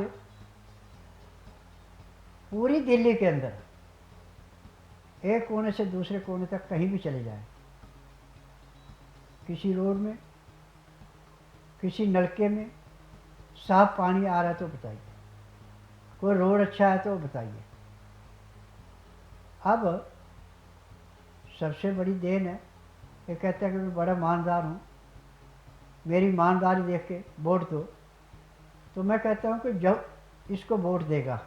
पूरी दिल्ली के अंदर एक कोने से दूसरे कोने तक कहीं भी चले जाएं, किसी रोड में, किसी नलके में साफ पानी आ रहा है तो बताइए, कोई रोड अच्छा है तो बताइए। अब सबसे बड़ी देन है, ये कहता है कि मैं बड़ा ईमानदार हूँ, मेरी ईमानदारी देख के वोट दो। तो मैं कहता हूँ कि जब इसको वोट देगा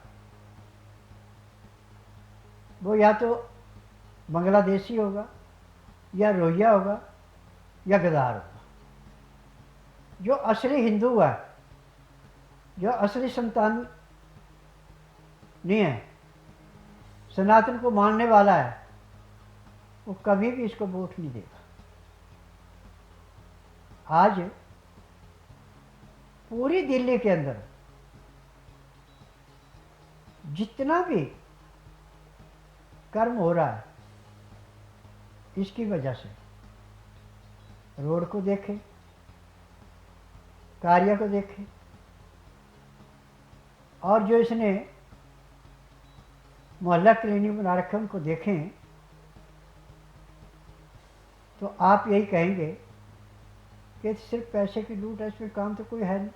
वो या तो बांग्लादेशी होगा, या रोहिया होगा, या गद्दार होगा। जो असली हिंदू है, जो असली संतान नहीं है, सनातन को मानने वाला है, वो कभी भी इसको वोट नहीं देगा। आज पूरी दिल्ली के अंदर जितना भी कर्म हो रहा है, इसकी वजह से रोड को देखें, कार्य को देखें, और जो इसने मोहल्ला क्लिनिक बना रखे उनको देखें, तो आप यही कहेंगे कि सिर्फ पैसे की लूट है, इसमें काम तो कोई है नहीं।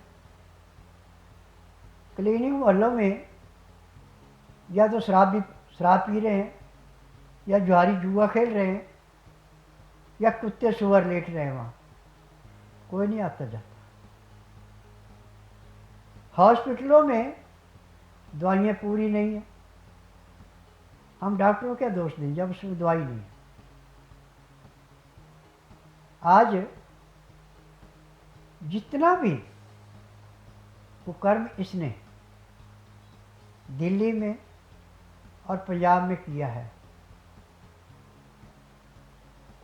क्लिनिक मोहल्लों में या तो शराब पी रहे हैं, या जुआरी जुआ खेल रहे हैं, या कुत्ते सुअर लेट रहे हैं, वहाँ कोई नहीं आता जाता। हॉस्पिटलों में दवाइयाँ पूरी नहीं है, हम डॉक्टरों क्या दोष दें जब उसमें दवाई नहीं है। आज जितना भी कुकर्म इसने दिल्ली में और पंजाब में किया है,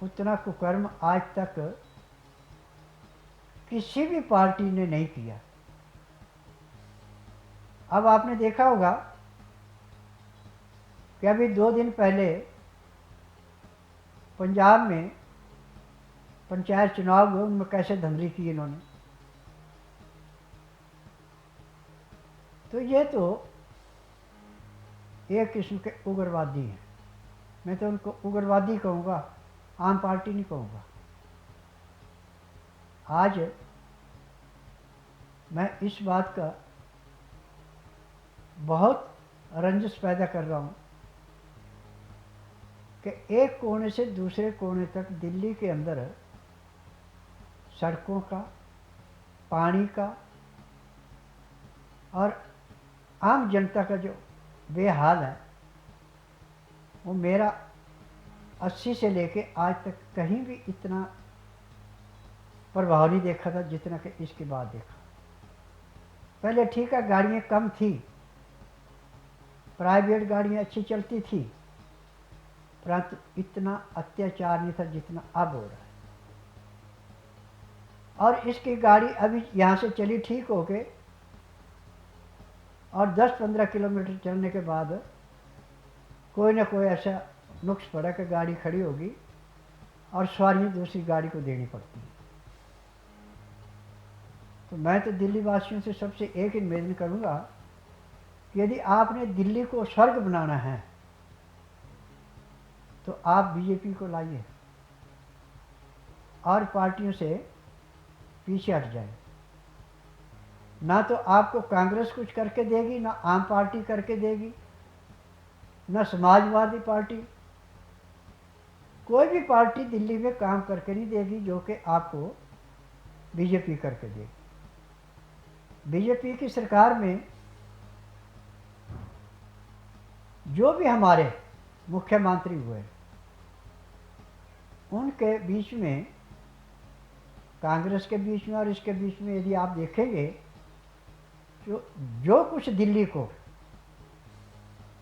उतना कुकर्म आज तक किसी भी पार्टी ने नहीं किया। अब आपने देखा होगा कि अभी 2 दिन पहले पंजाब में पंचायत चुनाव हुए, उनमें कैसे धंधली की इन्होंने। तो ये तो एक किस्म के उग्रवादी हैं। मैं तो उनको उग्रवादी कहूँगा, आम पार्टी नहीं कहूँगा। आज मैं इस बात का बहुत रंजिश पैदा कर रहा हूँ कि एक कोने से दूसरे कोने तक दिल्ली के अंदर सड़कों का, पानी का और आम जनता का जो बेहाल है, वो मेरा 80 से लेके आज तक कहीं भी इतना प्रभाव नहीं देखा था जितना कि इसके बाद देखा। पहले ठीक है, गाड़ियाँ कम थी, प्राइवेट गाड़ियाँ अच्छी चलती थी, परंतु इतना अत्याचार नहीं था जितना अब हो रहा है। और इसकी गाड़ी अभी यहाँ से चली ठीक हो के, और 10-15 किलोमीटर चलने के बाद कोई ना कोई ऐसा नुक्स पड़ा कि गाड़ी खड़ी होगी और सवारी दूसरी गाड़ी को देनी पड़ती है। तो मैं तो दिल्ली वासियों से सबसे एक निवेदन करूँगा कि यदि आपने दिल्ली को स्वर्ग बनाना है तो आप बीजेपी को लाइए और पार्टियों से पीछे हट जाए। ना तो आपको कांग्रेस कुछ करके देगी, ना आम पार्टी करके देगी, ना समाजवादी पार्टी, कोई भी पार्टी दिल्ली में काम करके नहीं देगी जो कि आपको बीजेपी करके देगी। बीजेपी की सरकार में जो भी हमारे मुख्यमंत्री हुए, उनके बीच में, कांग्रेस के बीच में और इसके बीच में यदि आप देखेंगे, जो कुछ दिल्ली को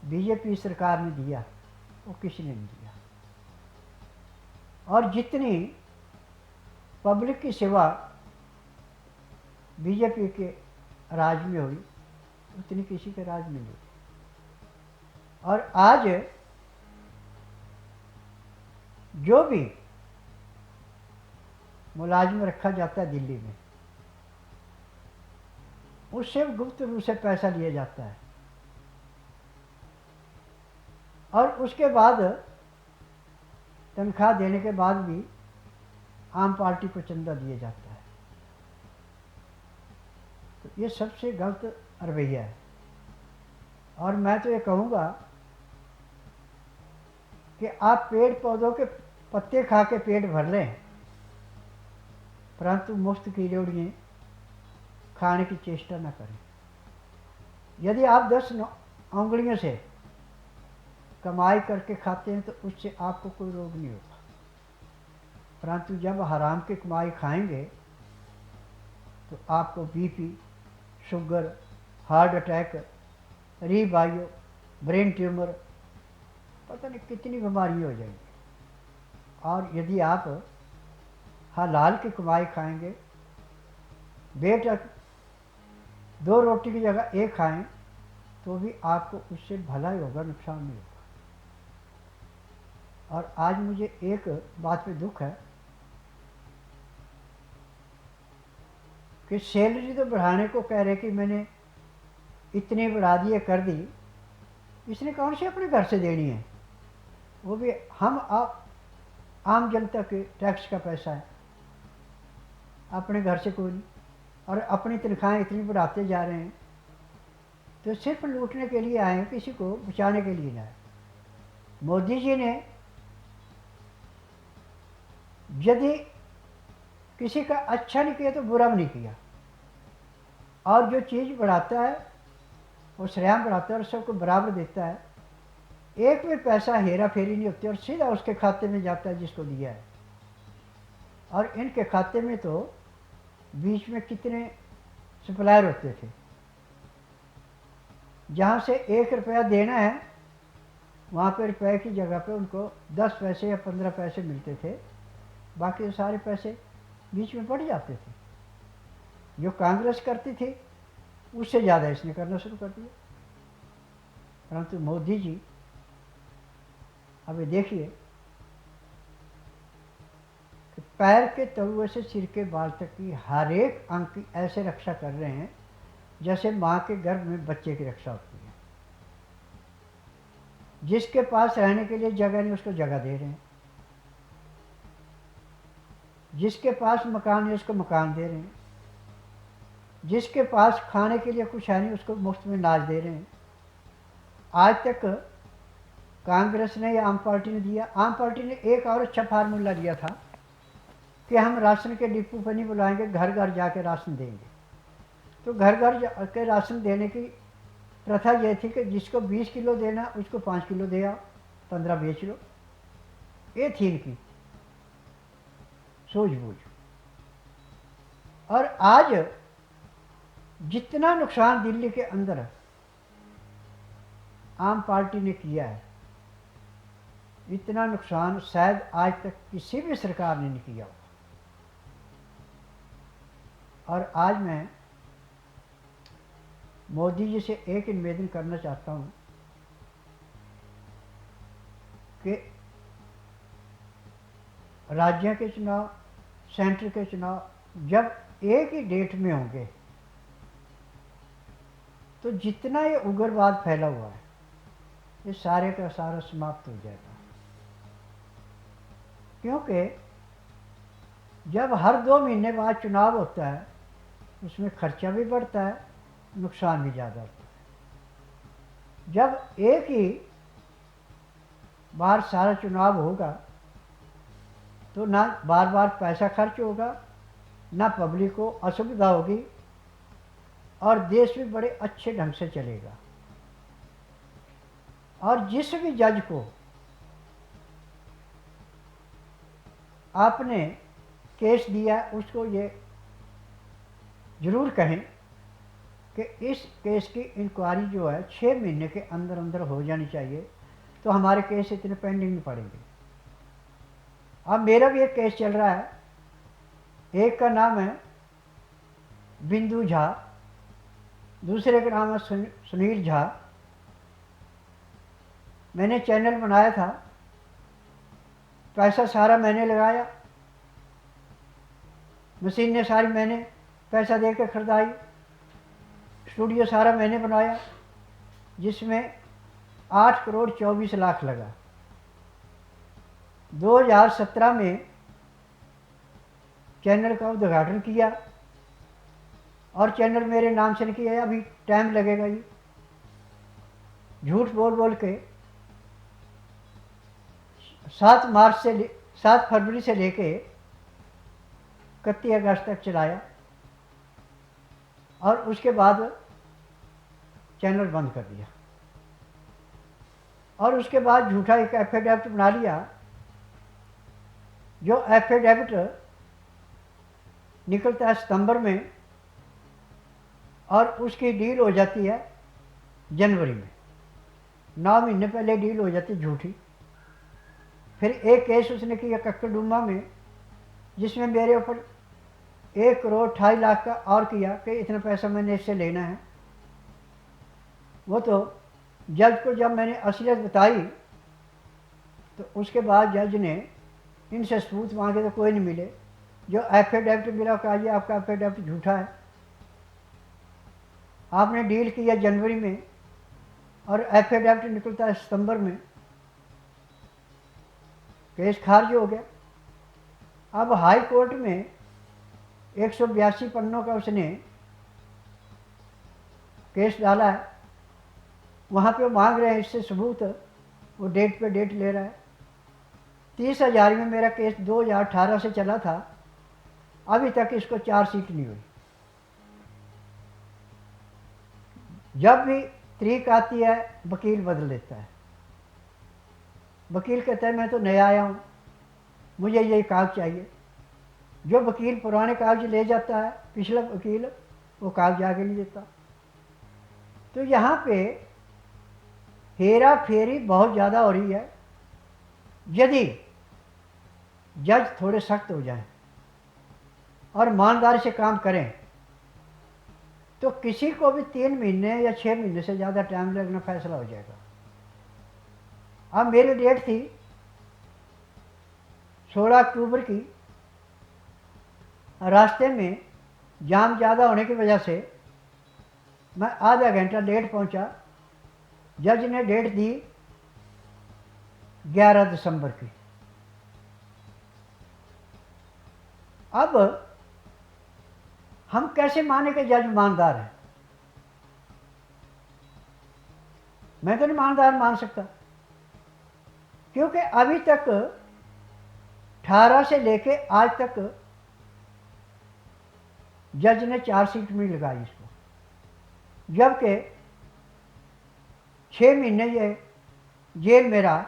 बीजेपी सरकार ने दिया वो किसी ने नहीं दिया। और जितनी पब्लिक की सेवा बीजेपी के राज में हुई, उतनी किसी के राज में नहीं हुई। और आज जो भी मुलाजिम रखा जाता है दिल्ली में, उससे गुप्त रूप से पैसा लिया जाता है, और उसके बाद तनख्वाह देने के बाद भी आम पार्टी को चंदा दिया जाता है। तो ये सबसे गलत रवैया है। और मैं तो ये कहूँगा कि आप पेड़ पौधों के पत्ते खा के पेट भर लें, परंतु मुफ्त की रेवड़ियाँ खाने की चेष्टा न करें। यदि आप 10 उंगलियों से कमाई करके खाते हैं तो उससे आपको कोई रोग नहीं होगा, परंतु जब हराम की कमाई खाएंगे तो आपको बीपी, शुगर, हार्ट अटैक, रीबायो, ब्रेन ट्यूमर, पता नहीं कितनी बीमारी हो जाएंगी। और यदि आप हलाल की कमाई खाएंगे, बेशक 2 रोटी की जगह 1 खाएं तो भी आपको उससे भला ही होगा, नुकसान नहीं होगा। और आज मुझे एक बात पे दुख है कि सैलरी तो बढ़ाने को कह रहे कि मैंने इतनी बढ़ा दी है, कर दी, इसने कौन सी अपने घर से देनी है? वो भी हम आम जनता के टैक्स का पैसा है, अपने घर से कोई नहीं। और अपनी तनख्वाहें इतनी बढ़ाते जा रहे हैं, तो सिर्फ लूटने के लिए आए हैं, किसी को बचाने के लिए ना आए। मोदी जी ने यदि किसी का अच्छा नहीं किया तो बुरा भी नहीं किया, और जो चीज़ बढ़ाता है वो सरेआम बढ़ाता है और सबको बराबर देता है। एक भी पैसा हेरा फेरी नहीं होती और सीधा उसके खाते में जाता है जिसको दिया है। और इनके खाते में तो बीच में कितने सप्लायर होते थे, जहाँ से 1 रुपया देना है वहाँ पे रुपए की जगह पे उनको 10 पैसे या 15 पैसे मिलते थे, बाकी सारे पैसे बीच में पड़ जाते थे। जो कांग्रेस करती थी उससे ज़्यादा इसने करना शुरू कर दिया। परंतु मोदी जी अभी देखिए कि पैर के तलुए से सिर के बाल तक की हर एक अंग की ऐसे रक्षा कर रहे हैं जैसे माँ के गर्भ में बच्चे की रक्षा होती है। जिसके पास रहने के लिए जगह नहीं उसको जगह दे रहे हैं, जिसके पास मकान है उसको मकान दे रहे हैं, जिसके पास खाने के लिए कुछ है नहीं उसको मुफ्त में अनाज दे रहे हैं। आज तक कांग्रेस ने या आम पार्टी ने दिया? आम पार्टी ने एक और अच्छा फार्मूला दिया था कि हम राशन के डिपो पर नहीं बुलाएंगे, घर घर जाके राशन देंगे। तो घर घर जाके राशन देने की प्रथा यह थी कि जिसको 20 किलो देना उसको 5 किलो दे आओ, 15 बेच लो। ये थी इनकी सूझबूझ। और आज जितना नुकसान दिल्ली के अंदर आम पार्टी ने किया है, इतना नुकसान शायद आज तक किसी भी सरकार ने नहीं किया होगा। और आज मैं मोदी जी से एक निवेदन करना चाहता हूँ कि राज्य के चुनाव, सेंटर के चुनाव जब एक ही डेट में होंगे तो जितना ये उग्रवाद फैला हुआ है ये सारे का सारा समाप्त हो जाएगा। क्योंकि जब हर 2 महीने बाद चुनाव होता है उसमें खर्चा भी बढ़ता है, नुकसान भी ज़्यादा होता है। जब एक ही बार सारा चुनाव होगा तो ना बार बार पैसा खर्च होगा, ना पब्लिक को असुविधा होगी, और देश भी बड़े अच्छे ढंग से चलेगा। और जिस भी जज को आपने केस दिया उसको ये ज़रूर कहें कि इस केस की इंक्वायरी जो है 6 महीने के अंदर अंदर हो जानी चाहिए, तो हमारे केस इतने पेंडिंग नहीं पड़ेंगे। अब मेरा भी एक केस चल रहा है, एक का नाम है बिंदु झा, दूसरे का नाम है सुनील झा। मैंने चैनल बनाया था, पैसा सारा मैंने लगाया, मशीनें सारी मैंने पैसा देकर खरीदाई, स्टूडियो सारा मैंने बनाया जिसमें 8 करोड़ 24 लाख लगा। 2017 में चैनल का उद्घाटन किया और चैनल मेरे नाम से नहीं किया, अभी टाइम लगेगा। ये झूठ बोल बोल के 7 फरवरी से लेके 31 अगस्त तक चलाया और उसके बाद चैनल बंद कर दिया। और उसके बाद झूठा एक एफिडेविट बना लिया, जो एफिडेविट निकलता है सितंबर में और उसकी डील हो जाती है जनवरी में। 9 महीने पहले डील हो जाती झूठी। फिर एक केस उसने किया कक्कड़डुमा में, जिसमें मेरे ऊपर 1,28,00,000 का और किया कि इतना पैसा मैंने इससे लेना है। वो तो जज को जब मैंने असलियत बताई तो उसके बाद जज ने इनसे सबूत मांगे तो कोई नहीं मिले। जो एफिडेविट मिला कहा जी आपका एफिडेविट झूठा है, आपने डील किया जनवरी में और एफिडेविट निकलता है सितंबर में। केस खारिज हो गया। अब हाई कोर्ट में 182 पन्नों का उसने केस डाला है। वहाँ पे वो मांग रहे हैं इससे सबूत, वो डेट पे डेट ले रहा है। 30,000 में मेरा केस 2018 से चला था, अभी तक इसको चार्जशीट नहीं हुई। जब भी तारीख आती है वकील बदल देता है। वकील कहता है मैं तो नया आया हूँ, मुझे ये कागज चाहिए। जो वकील पुराने कागज ले जाता है, पिछला वकील वो कागज आगे नहीं देता। तो यहाँ पे हेरा फेरी बहुत ज़्यादा हो रही है। यदि जज थोड़े सख्त हो जाएं और ईमानदारी से काम करें तो किसी को भी 3 महीने या 6 महीने से ज़्यादा टाइम लगना फैसला हो जाएगा। अब मेरी डेट थी 16 अक्टूबर की। रास्ते में जाम ज़्यादा होने की वजह से मैं आधा घंटा लेट पहुंचा। जज ने डेट दी 11 दिसंबर की। अब हम कैसे माने कि जज ईमानदार है? मैं तो नहीं ईमानदार मान सकता, क्योंकि अभी तक 18 से लेके आज तक जज ने चार्जशीट नहीं लगाई इसको, जबकि 6 महीने ये जेल में रहा।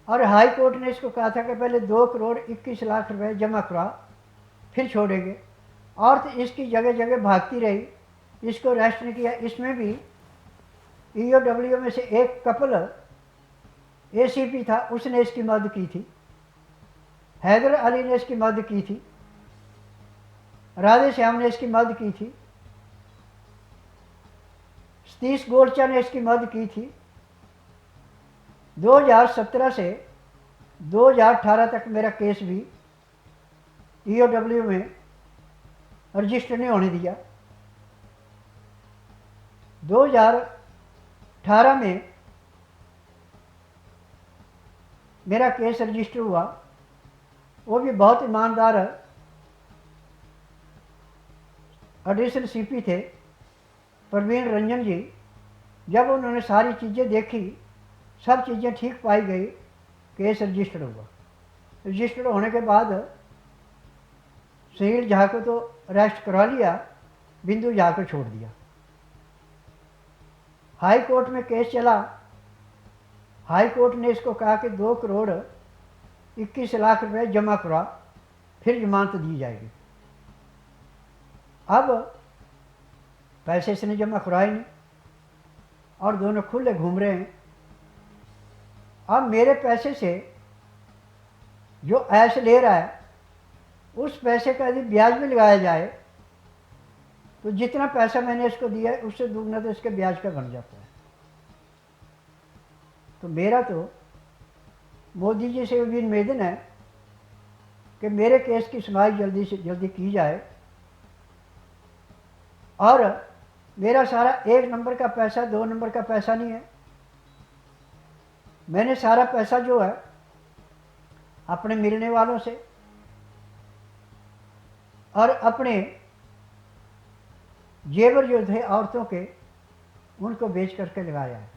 और हाई कोर्ट ने इसको कहा था कि पहले 2,21,00,000 रुपए जमा करा फिर छोड़ेंगे, और तो इसकी जगह जगह भागती रही, इसको अरेस्ट नहीं किया। इसमें भी ईओडब्ल्यू में से एक कपल एसीपी था, उसने इसकी मदद की थी। हैदर अली ने इसकी मदद की थी, राधे श्याम ने इसकी मदद की थी, सतीश गोलचा ने इसकी मदद की थी। 2017 से 2018 तक मेरा केस भी ईओडब्ल्यू में रजिस्टर नहीं होने दिया। 2018 में मेरा केस रजिस्टर हुआ, वो भी बहुत ईमानदार एडिशनल सीपी थे प्रवीण रंजन जी। जब उन्होंने सारी चीज़ें देखी, सब चीज़ें ठीक पाई गई, केस रजिस्टर हुआ। रजिस्टर होने के बाद सुनील झा को तो अरेस्ट करा लिया, बिंदु झा को छोड़ दिया। हाई कोर्ट में केस चला। हाई कोर्ट ने इसको कहा कि 2,21,00,000 रुपये जमा करा फिर जमानत दी जाएगी। अब पैसे इसने जमा कराए नहीं और दोनों खुले घूम रहे हैं। अब मेरे पैसे से जो ऐश ले रहा है, उस पैसे का यदि ब्याज भी लगाया जाए तो जितना पैसा मैंने इसको दिया है उससे दुगना तो इसके ब्याज का बन जाता है। तो मेरा तो मोदी जी से भी निवेदन है कि मेरे केस की सुनवाई जल्दी से जल्दी की जाए और मेरा सारा 1 नंबर का पैसा 2 नंबर का पैसा नहीं है। मैंने सारा पैसा जो है अपने मिलने वालों से और अपने जेवर जो थे औरतों के, उनको बेच करके लगाया है।